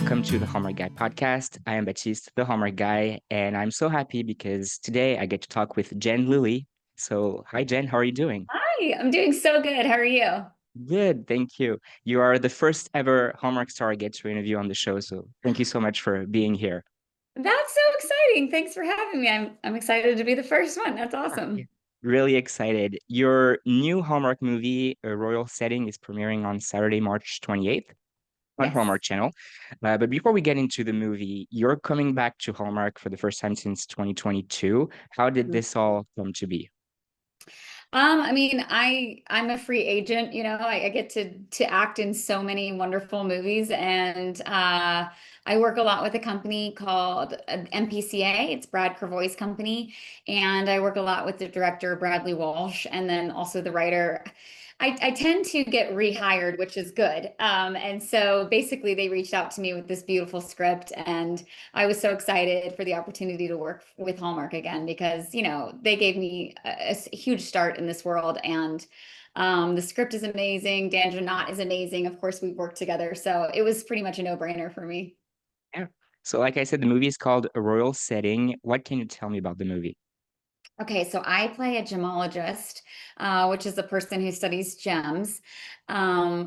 welcome to the Hallmark Guy Podcast. I am Baptiste, the Hallmark Guy, and I'm so happy because today I get to talk with Jen Lilley. So, hi Jen, how are you doing? Hi, I'm doing so good. How are you? Good, thank you. You are the first ever Hallmark star I get to interview on the show, so thank you so much for being here. That's so exciting. Thanks for having me. I'm excited to be the first one. That's Yeah. awesome. Really excited. Your new Hallmark movie, A Royal Setting, is premiering on Saturday, March 28th on Yes. Hallmark Channel. But before we get into the movie, you're coming back to Hallmark for the first time since 2022. How did this all come to be? I'm a free agent, I get to act in so many wonderful movies and I work a lot with a company called MPCA. It's Brad Kervoy's company, and I work a lot with the director Bradley Walsh and then also the writer. I tend to get rehired, which is good. And so basically they reached out to me with this beautiful script, and I was so excited for the opportunity to work with Hallmark again because, they gave me a huge start in this world. And the script is amazing. Dan Janot is amazing. Of course, we've worked together. So it was pretty much a no-brainer for me. Yeah. So, like I said, the movie is called A Royal Setting. What can you tell me about the movie? Okay, so I play a gemologist, which is a person who studies gems,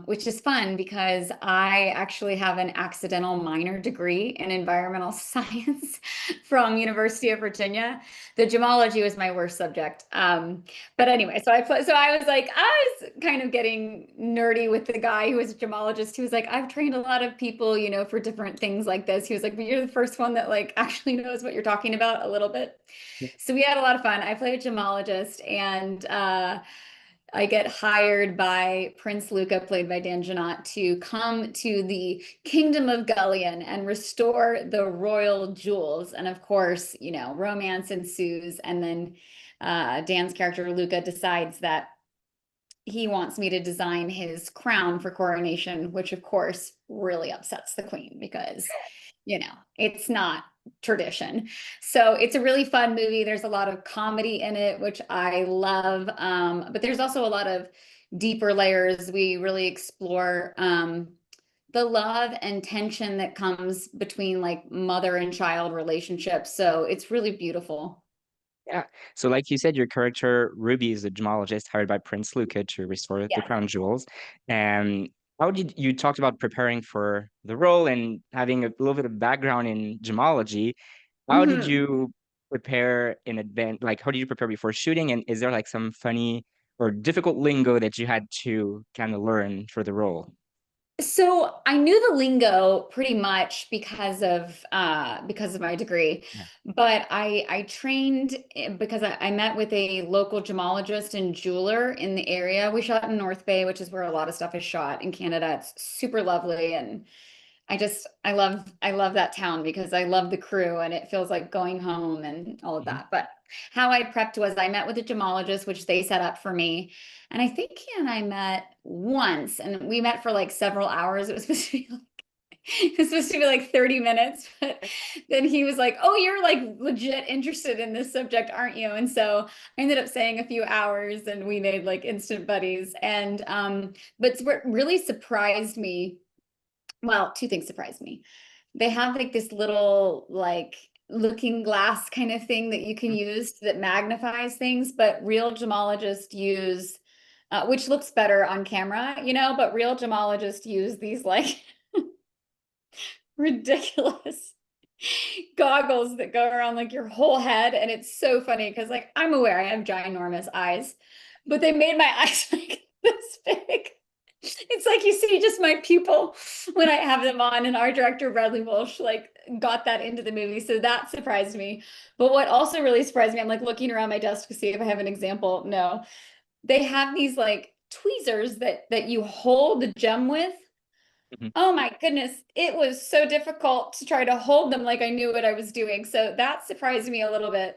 which is fun because I actually have an accidental minor degree in environmental science from University of Virginia. The gemology was my worst subject. But anyway, so I was like, I was kind of getting nerdy with the guy who was a gemologist. He was like, I've trained a lot of people, for different things like this. He was like, but you're the first one that like actually knows what you're talking about a little bit. So we had a lot of fun. I play a gemologist, and I get hired by Prince Luca, played by Dan Janot, to come to the Kingdom of Gullion and restore the royal jewels. And of course, romance ensues. And then Dan's character, Luca, decides that he wants me to design his crown for coronation, which of course really upsets the queen because, it's not tradition. So it's a really fun movie. There's a lot of comedy in it, which I love. But there's also a lot of deeper layers. We really explore the love and tension that comes between like mother and child relationships. So it's really beautiful. Yeah. So, like you said, your character Ruby is a gemologist hired by Prince Luca to restore the Yeah. crown jewels. And how did you talked about preparing for the role and having a little bit of background in gemology? How did Mhm. you prepare in advance? Like, how did you prepare before shooting? And is there like some funny or difficult lingo that you had to kind of learn for the role? So I knew the lingo pretty much because of my degree, Yeah. but I trained because I met with a local gemologist and jeweler in the area. We shot in North Bay, which is where a lot of stuff is shot in Canada. It's super lovely, and I love that town because I love the crew and it feels like going home and all of Mhm. that. But how I prepped was I met with a gemologist, which they set up for me. And I think he and I met once, and we met for like several hours. It was supposed to be like it was supposed to be like 30 minutes, but then he was like, "Oh, you're like legit interested in this subject, aren't you?" And so I ended up saying a few hours and we made like instant buddies. And but what really surprised me, well, two things surprised me. They have like this little like looking glass kind of thing that you can use that magnifies things, but real gemologists use, which looks better on camera, but real gemologists use these like ridiculous goggles that go around like your whole head. And it's so funny because like I'm aware I have ginormous eyes, but they made my eyes like this big. It's like you see just my pupil when I have them on, and our director Bradley Walsh like got that into the movie, so that surprised me. But what also really surprised me, I'm like looking around my desk to see if I have an example. No, they have these like tweezers that you hold the gem with. Mhm. Oh my goodness, it was so difficult to try to hold them like I knew what I was doing. So that surprised me a little bit.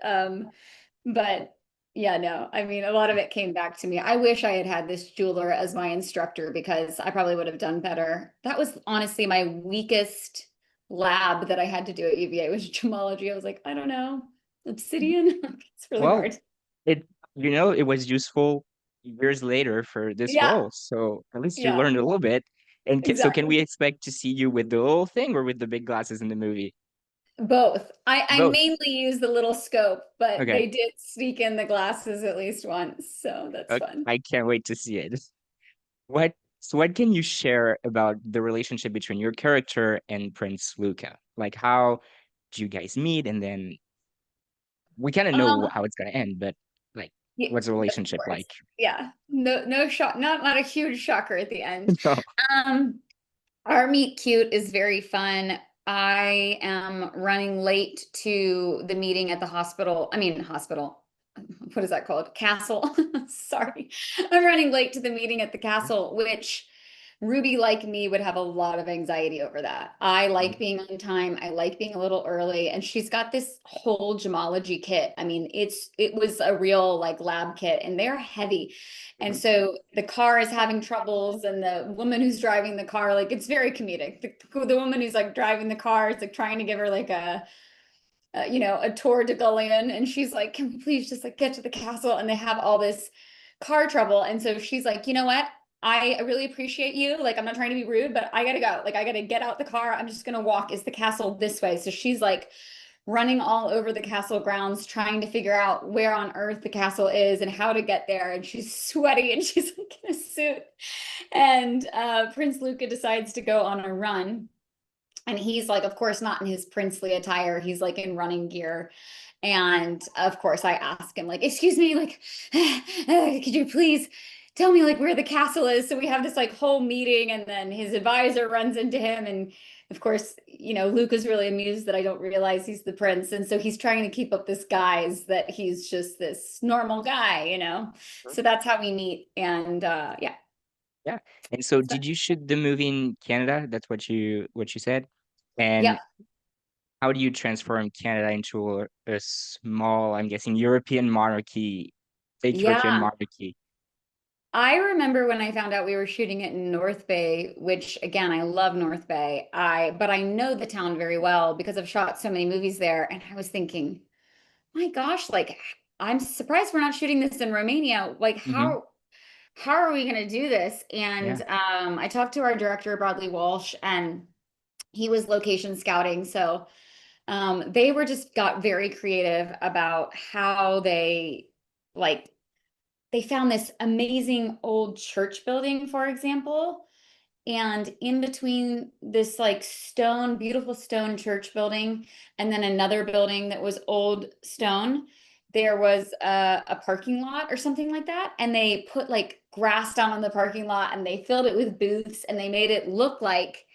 But yeah, no, I mean, a lot of it came back to me. I wish I had had this jeweler as my instructor because I probably would have done better. That was honestly my weakest lab that I had to do at UVA was gemology. I was like, I don't know, obsidian. It's really Well, hard. it it was useful years later for this Yeah, role. So at least you yeah. learned a little bit. And so can Exactly. we expect to see you with the little thing or with the big glasses in the movie? Both. I Both. mainly use the little scope, but Okay. they did sneak in the glasses at least once, so that's fun. I can't wait to see it. What so what can you share about the relationship between your character and Prince Luca? Like how do you guys meet? And then we kind of know Um, how it's gonna end, but like yeah, what's the of relationship course. like? Yeah. No shock, not a huge shocker at the end. No. Um, our meet cute is very fun. I am running late to the meeting at the hospital. I mean, hospital. What is that called? Castle. Sorry. I'm running late to the meeting at the castle, which Ruby, like me, would have a lot of anxiety over that. I like being on time. I like being a little early. And she's got this whole gemology kit. I mean, it was a real like lab kit and they're heavy. And Mhm. so the car is having troubles, and the woman who's driving the car, like it's very comedic. The woman who's like driving the car is like trying to give her like a tour de Gaulion, and she's like, "Can we please just like get to the castle?" And they have all this car trouble, and so she's like, "You know what? I really appreciate you. Like, I'm not trying to be rude, but I gotta go. Like, I gotta get out the car. I'm just gonna walk. Is the castle this way?" So she's like running all over the castle grounds, trying to figure out where on earth the castle is and how to get there. And she's sweaty and she's like in a suit. And Prince Luca decides to go on a run. And he's like, of course, not in his princely attire. He's like in running gear. And of course, I ask him, like, excuse me, like, could you please tell me like where the castle is? So we have this like whole meeting, and then his advisor runs into him. And of course, Luke is really amused that I don't realize he's the prince. And so he's trying to keep up this guise that he's just this normal guy. So that's how we meet. And yeah. Yeah. And so So, did you shoot the movie in Canada? That's what you said. yeah. And how do you transform Canada into a small, I'm guessing, European monarchy, fake European Yeah. monarchy? I remember when I found out we were shooting it in North Bay, which again, I love North Bay. But I know the town very well because I've shot so many movies there. And I was thinking, my gosh, like I'm surprised we're not shooting this in Romania. Like Hmm. how are we gonna do this? And Yeah. I talked to our director, Bradley Walsh, and he was location scouting. So they were just got very creative about how like they found this amazing old church building, for example. And in between this like stone, beautiful stone church building, and then another building that was old stone, there was a parking lot or something like that. And they put like grass down on the parking lot, and they filled it with booths, and they made it look like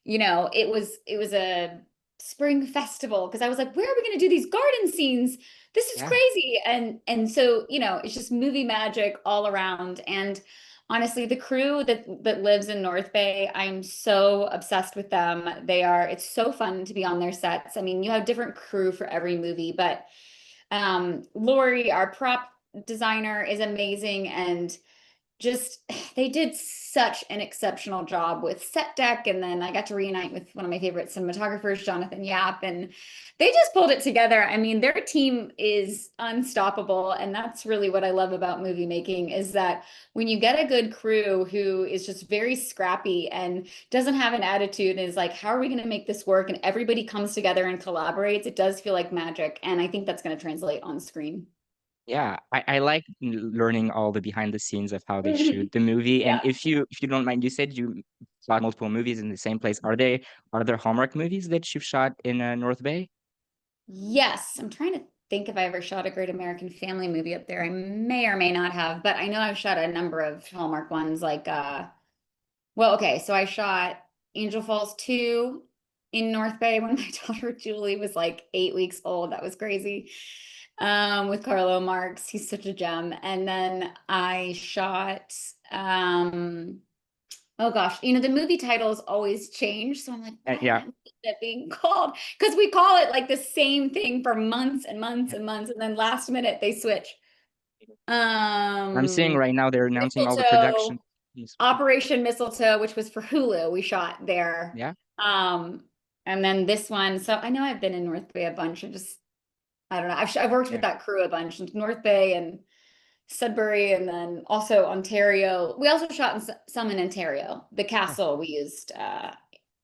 it was a spring festival, because I was like, where are we going to do these garden scenes? This is Yeah. crazy. And so, it's just movie magic all around. And honestly, the crew that lives in North Bay, I'm so obsessed with them. It's so fun to be on their sets. I mean, you have different crew for every movie, but Lori, our prop designer, is amazing, and just they did such an exceptional job with set deck. And then I got to reunite with one of my favorite cinematographers, Jonathan Yap, and they just pulled it together. I mean, their team is unstoppable, and that's really what I love about movie making, is that when you get a good crew who is just very scrappy and doesn't have an attitude and is like, how are we going to make this work, and everybody comes together and collaborates, it does feel like magic. And I think that's going to translate on screen. Yeah, I like learning all the behind the scenes of how they shoot the movie. And Yeah. if you don't mind, you said you shot multiple movies in the same place. Are there Hallmark movies that you've shot in North Bay? Yes, I'm trying to think if I ever shot a Great American Family movie up there. I may or may not have, but I know I've shot a number of Hallmark ones like well, okay, so I shot Angel Falls 2 in North Bay when my daughter Julie was like 8 weeks old. That was crazy. With Carlo Marx. He's such a gem. And then I shot oh gosh, the movie titles always change. So I'm like, what Yeah, is it being called? Because we call it like the same thing for months and months and months, and then last minute they switch. I'm seeing Um, right now they're announcing all the Mistletoe, production. Yes. Operation Mistletoe, which was for Hulu, we shot there. Yeah. Um, and then this one. So I know I've been in North Bay a bunch. I don't know. I've worked with Yeah. that crew a bunch, North Bay and Sudbury, and then also Ontario. We also shot in some in Ontario. The Oh, castle, we used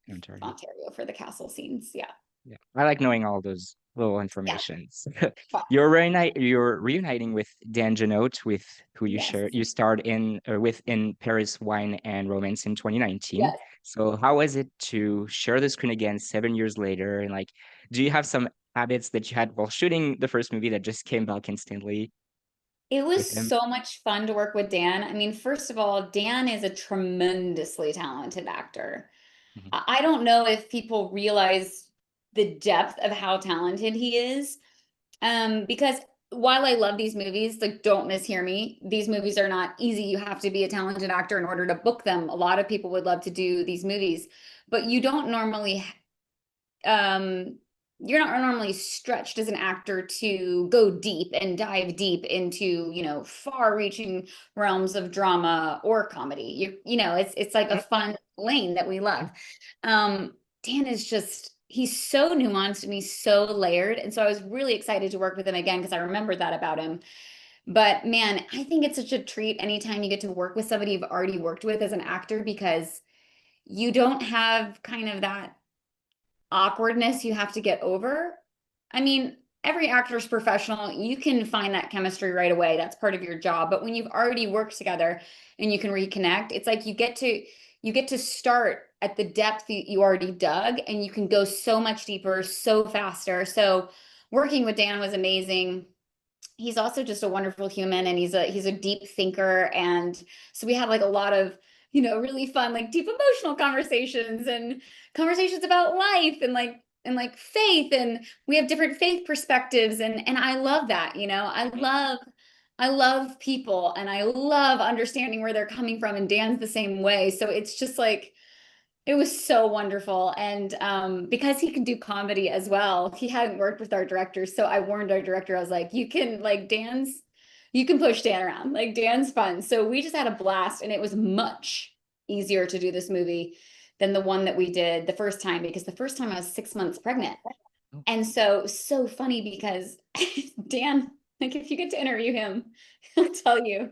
Ontario. Ontario for the castle scenes. Yeah. Yeah, I like knowing all those little Yeah. informations. Fun. You're reuniting with Dan Janot, with who Yes. you starred in with in Paris Wine and Romance in 2019. Yes. So how was it to share the screen again 7 years later? And like, do you have some habits that you had while shooting the first movie that just came back instantly It was with him? so much fun to work with Dan. I mean, first of all, Dan is a tremendously talented actor. Mhm. I don't know if people realize the depth of how talented he is. Because while I love these movies, like don't mishear me, these movies are not easy. You have to be a talented actor in order to book them. A lot of people would love to do these movies, but you don't normally um you're not normally stretched as an actor to go deep and dive deep into, far-reaching realms of drama or comedy. It's like a Mhm. fun lane that we love. Um, Dan is just he's so nuanced and he's so layered. And so I was really excited to work with him again because I remembered that about him. But man, I think it's such a treat anytime you get to work with somebody you've already worked with as an actor because you don't have kind of that awkwardness you have to get over. I mean, every actor is professional. You can find that chemistry right away. That's part of your job. But when you've already worked together and you can reconnect, it's like you get to start at the depth you already dug and you can go so much deeper, so faster. So working with Dan was amazing. He's also just a wonderful human and he's a deep thinker, and so we had like a lot of really fun like deep emotional conversations and conversations about life and like faith, and we have different faith perspectives, and I love that. I love people and I love understanding where they're coming from, and Dan's the same way, so it's just like it was so wonderful. And because he can do comedy as well, he hadn't worked with our director. So I warned our director, I was like, you can push Dan around. Like Dan's fun. So we just had a blast, and it was much easier to do this movie than the one that we did the first time, because the first time I was 6 months pregnant. Oh, And so funny because Dan, like if you get to interview him, he'll tell you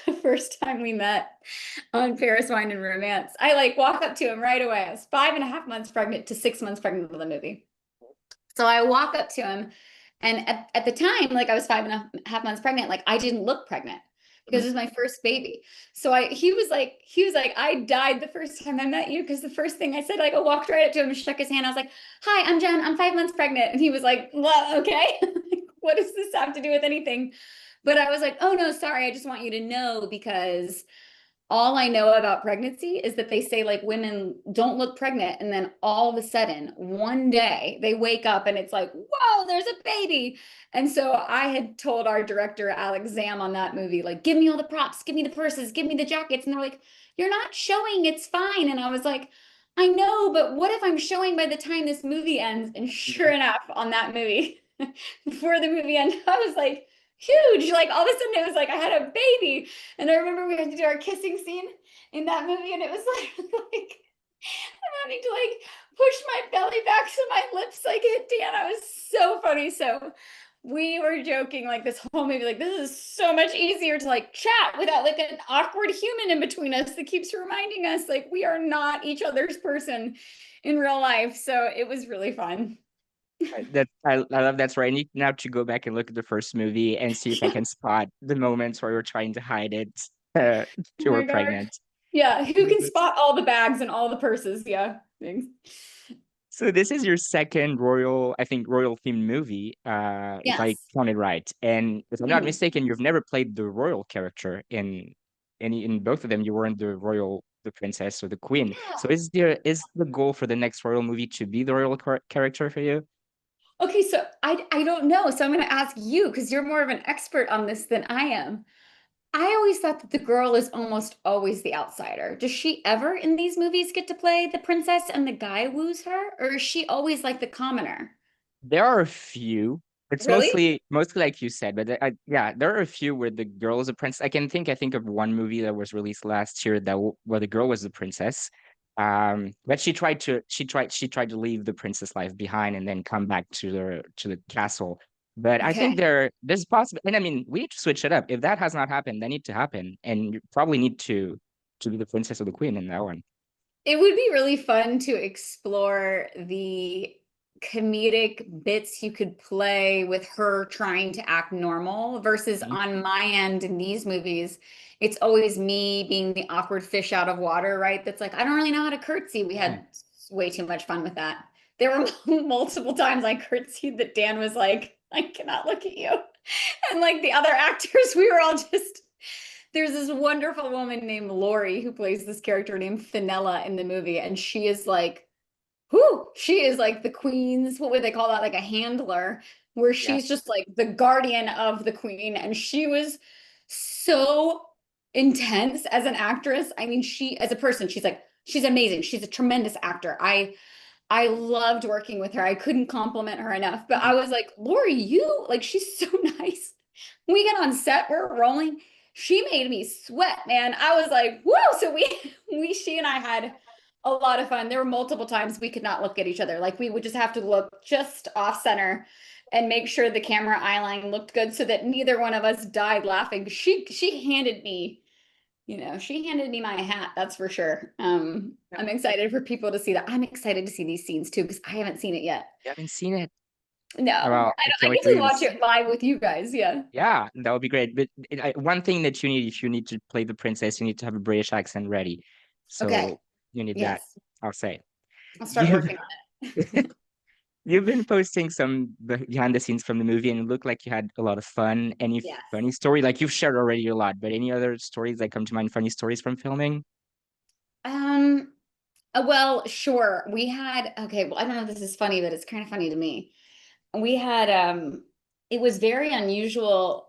the first time we met on Paris Wine and Romance, I like walk up to him right away. I was 5.5 months pregnant to 6 months pregnant with the movie. So I walk up to him, and at the time, like I was 5.5 months pregnant, like I didn't look pregnant because mhm. it was my first baby. So he was like, I died the first time I met you because the first thing I said, like I walked right up to him and shook his hand. I was like, "Hi, I'm Jen. I'm 5 months pregnant," and he was like, "Well, okay, what does this have to do with anything?" But I was like, "Oh no, sorry. I just want you to know because." All I know about pregnancy is that they say like women don't look pregnant, and then all of a sudden one day they wake up and it's like, whoa, there's a baby. And so I had told our director Alex Zam on that movie, like, give me all the props, give me the purses, give me the jackets, and they're like, you're not showing, it's fine. And I was like, I know, but what if I'm showing by the time this movie ends? And sure enough, on that movie, before the movie ended, I was like, huge, like all of a sudden it was like I had a baby. And I remember we had to do our kissing scene in that movie, and it was like I'm having to like push my belly back so my lips like hit Dan. I was so funny. So we were joking like this whole movie, like this is so much easier to like chat without like an awkward human in between us that keeps reminding us like we are not each other's person in real life. So it was really fun. I love that's right. I need now to go back and look at the first movie and see if I can spot the moments where you're trying to hide it. Uh, Oh you were my gosh. pregnant. Yeah, who can spot all the bags and all the purses? Yeah, thanks. So this is your second royal, I think, royal themed movie, if I Yes. counted right. And if I'm not Mhm. mistaken, you've never played the royal character in any in both of them. You weren't the royal, the princess or the queen. Yeah. So is the goal for the next royal movie to be the royal character for you? Okay, so I don't know. So I'm going to ask you because you're more of an expert on this than I am. I always thought that the girl is almost always the outsider. Does she ever in these movies get to play the princess and the guy woos her, or is she always like the commoner? There are a few. It's Really? mostly like you said, but yeah, there are a few where the girl is a princess. I think of one movie that was released last year where the girl was the princess. But she tried to leave the princess life behind and then come back to the castle. But I think Okay. there's possible, and I mean, we need to switch it up. If that has not happened, that need to happen, and you probably need to be the princess or the queen in that one. It would be really fun to explore the comedic bits you could play with her trying to act normal versus Mhm. on my end in these movies, it's always me being the awkward fish out of water, right? That's like, I don't really know how to curtsy. We Yeah, had way too much fun with that. There were multiple times I curtsied that Dan was like, I cannot look at you. And like the other actors, we were all just there's this wonderful woman named Lori who plays this character named Finella in the movie, and she is like, whoo, she is like the queen's, what would they call that? Like a handler, where she's yes, just like the guardian of the queen. And she was so intense as an actress. I mean, she as a person, she's like, she's amazing. She's a tremendous actor. I loved working with her. I couldn't compliment her enough. But Mhm. I was like, Lori, you like she's so nice. We get on set, we're rolling. She made me sweat, man. I was like, whoa. So she and I had a lot of fun. There were multiple times we could not look at each other. Like we would just have to look just off center and make sure the camera eye line looked good so that neither one of us died laughing. She handed me my hat, that's for sure. Yeah, I'm excited for people to see that. I'm excited to see these scenes too, because I haven't seen it yet. you haven't seen it. No, Well, I I can't wait get to to leave watch this. it live with you guys. Yeah. Yeah, that would be great. But one thing that you need, if you need to play the princess, you need to have a British accent ready. Okay. So you need that, Yes. I'll say. I'll start You've working on it. you've been posting some behind the scenes from the movie, and it looked like you had a lot of fun. Any Yes. funny story? Like you've shared already a lot, but any other stories that come to mind? Funny stories from filming? Um, well, sure. Well, I don't know if this is funny, but it's kind of funny to me. We had it was very unusual.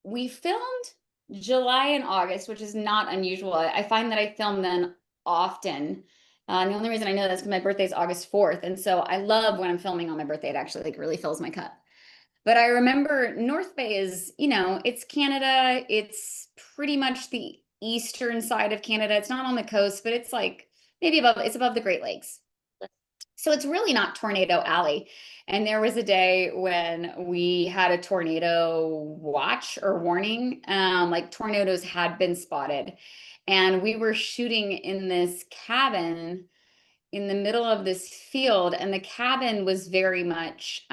We filmed July and August, which is not unusual. I find that I film then often. And the only reason I know that is because my birthday is August 4th. And so I love when I'm filming on my birthday. It actually like really fills my cup. But I remember North Bay is, it's Canada. It's pretty much the eastern side of Canada. It's not on the coast, but it's like it's above the Great Lakes. So it's really not Tornado Alley. And there was a day when we had a tornado watch or warning, like tornadoes had been spotted. And we were shooting in this cabin in the middle of this field, and the cabin was very much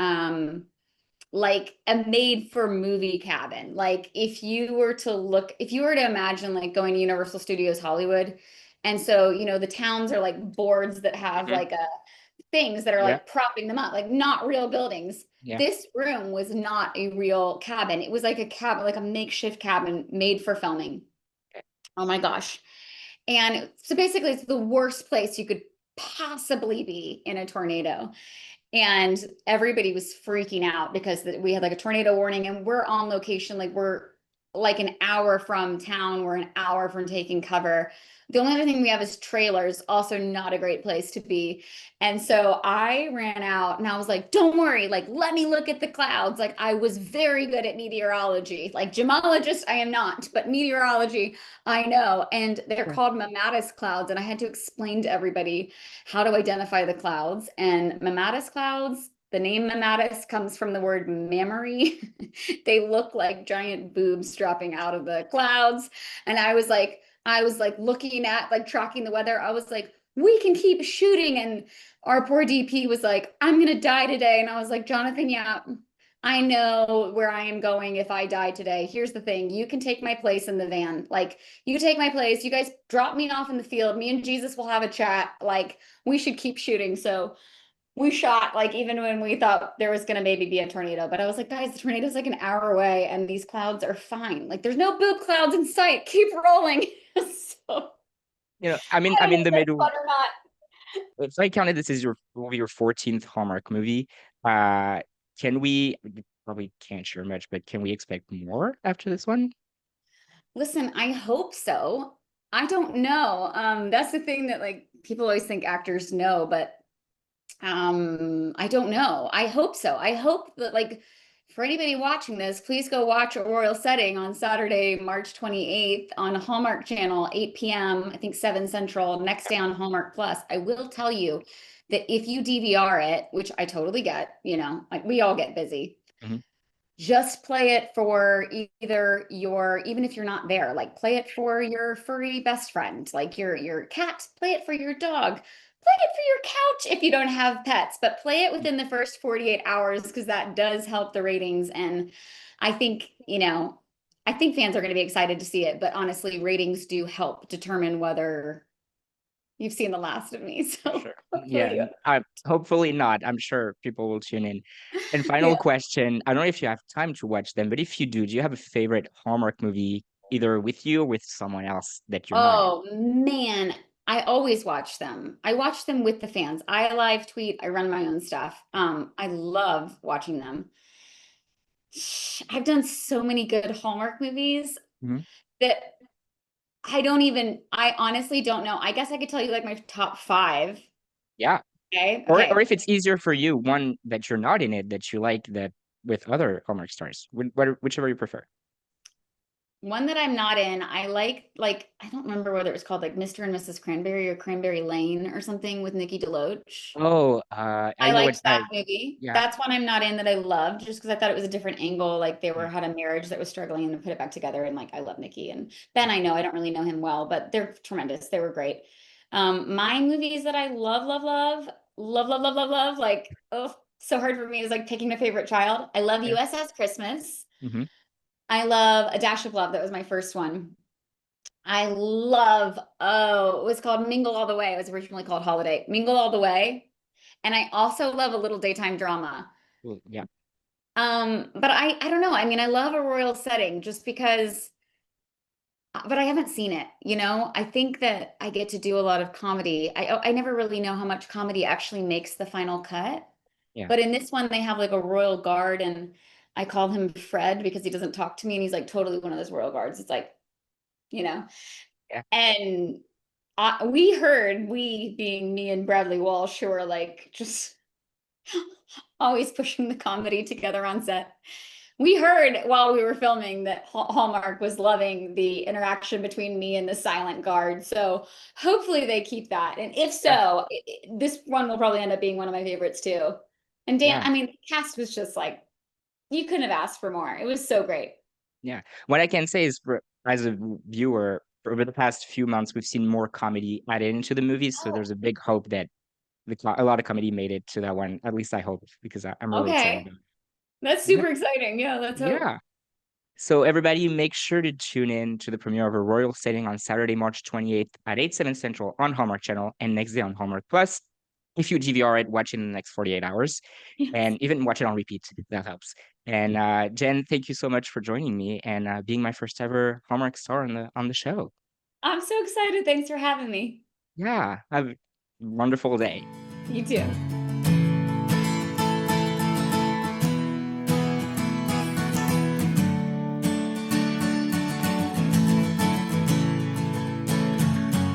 like a made for movie cabin. Like if you were to imagine like going to Universal Studios Hollywood, and so the towns are like boards that have Hmm. like a things that are Yeah, like propping them up, like not real buildings. yeah. This room was not a real cabin. It was like a cabin, like a makeshift cabin made for filming. Okay. Oh my gosh. And so basically, it's the worst place you could possibly be in a tornado. And everybody was freaking out because we had like a tornado warning, and we're on location. Like we're like an hour from town. We're an hour from taking cover. The only other thing we have is trailers, also not a great place to be. And so I ran out and I was like, don't worry, like, let me look at the clouds. Like, I was very good at meteorology. Like, gemologist, I am not, but meteorology, I know. And they're Yeah. called mammatus clouds. And I had to explain to everybody how to identify the clouds. And mammatus clouds, the name mammatus comes from the word mammary. They look like giant boobs dropping out of the clouds. And I was like looking at like tracking the weather. I was like, we can keep shooting. And our poor DP was like, I'm gonna die today. And I was like, Jonathan, yeah, I know where I am going if I die today. Here's the thing. You can take my place in the van. Like, you take my place. You guys drop me off in the field. Me and Jesus will have a chat. Like, we should keep shooting. So we shot, like, even when we thought there was going to maybe be a tornado. But I was like, guys, the tornado's like an hour away and these clouds are fine. Like, there's no boob clouds in sight. Keep rolling. So I I'm don't know in if the that's middle. fun or not. If I counted this as your 14th Hallmark movie, uh, can we probably can't share much, but can we expect more after this one? Listen, I hope so. I don't know. That's the thing that like people always think actors know, but I don't know. I hope so. I hope that like for anybody watching this, please go watch A Royal Setting on Saturday, March 28th on Hallmark Channel, 8 p.m., I think 7 Central, next day on Hallmark Plus. I will tell you that if you DVR it, which I totally get, like we all get busy. Mhm. just play it for either your, even if you're not there, like play it for your furry best friend, like your cat, play it for your dog, play it for your couch if you don't have pets, but play it within the first 48 hours because that does help the ratings. And I think, I think fans are going to be excited to see it, but honestly, ratings do help determine whether you've seen the last of me. For So sure. Yeah, hopefully, hopefully not. I'm sure people will tune in. And yeah. final question, I don't know if you have time to watch them, but if you do you have a favorite Hallmark movie, either with you or with someone else that you're not in? Oh man, I always watch them. I watch them with the fans. I live tweet, I run my own stuff. I love watching them. I've done so many good Hallmark movies Mhm. that I honestly don't know. I guess I could tell you like my top five. Yeah. Okay. Or Okay. if it's easier for you, one that you're not in it that you like that with other Hallmark stars, whichever you prefer. One that I'm not in, I like I don't remember whether it was called like Mr. and Mrs. Cranberry or Cranberry Lane or something with Nikki DeLoach. Oh, I I know what liked that I movie. yeah. That's one I'm not in that I loved just because I thought it was a different angle. Like they were Yeah. had a marriage that was struggling and then put it back together. And like I love Nikki and Ben, I know I don't really know him well, but they're tremendous. They were great. My movies that I love, like oh, so hard for me is like picking a favorite child. I love Yeah. USS Christmas. Hmm. I love A Dash of Love. That was my first one. I love, oh, it was called Mingle All the Way. It was originally called Holiday. Mingle All the Way. And I also love a little daytime drama. Well, yeah. But I don't know. I mean, I love a royal setting just because, but I haven't seen it, I think that I get to do a lot of comedy. I never really know how much comedy actually makes the final cut. Yeah. But in this one, they have like a royal guard, and I call him Fred because he doesn't talk to me, and he's like totally one of those royal guards. It's like, you know, Yeah. and we being me and Bradley Walsh, who are like just always pushing the comedy together on set. We heard while we were filming that Hallmark was loving the interaction between me and the silent guard. So hopefully they keep that. And if Yeah. so, this one will probably end up being one of my favorites too. And Dan, Yeah. I mean, the cast was just like, you couldn't have asked for more. It was so great. Yeah. What I can say is, as a viewer, for over the past few months, we've seen more comedy added into the movies. So there's a big hope that a lot of comedy made it to that one. At least I hope, because I'm really excited Okay. about it. That's Yeah. super exciting. Yeah, let's hope. Yeah. So everybody, make sure to tune in to the premiere of A Royal Setting on Saturday, March 28th at 8, 7 Central on Hallmark Channel and next day on Hallmark Plus. If you DVR it, watch it in the next 48 hours Yes. and even watch it on repeat. That helps. And Jen, thank you so much for joining me and being my first ever Hallmark star on the show. I'm so excited. Thanks for having me. Yeah, have a wonderful day. You too.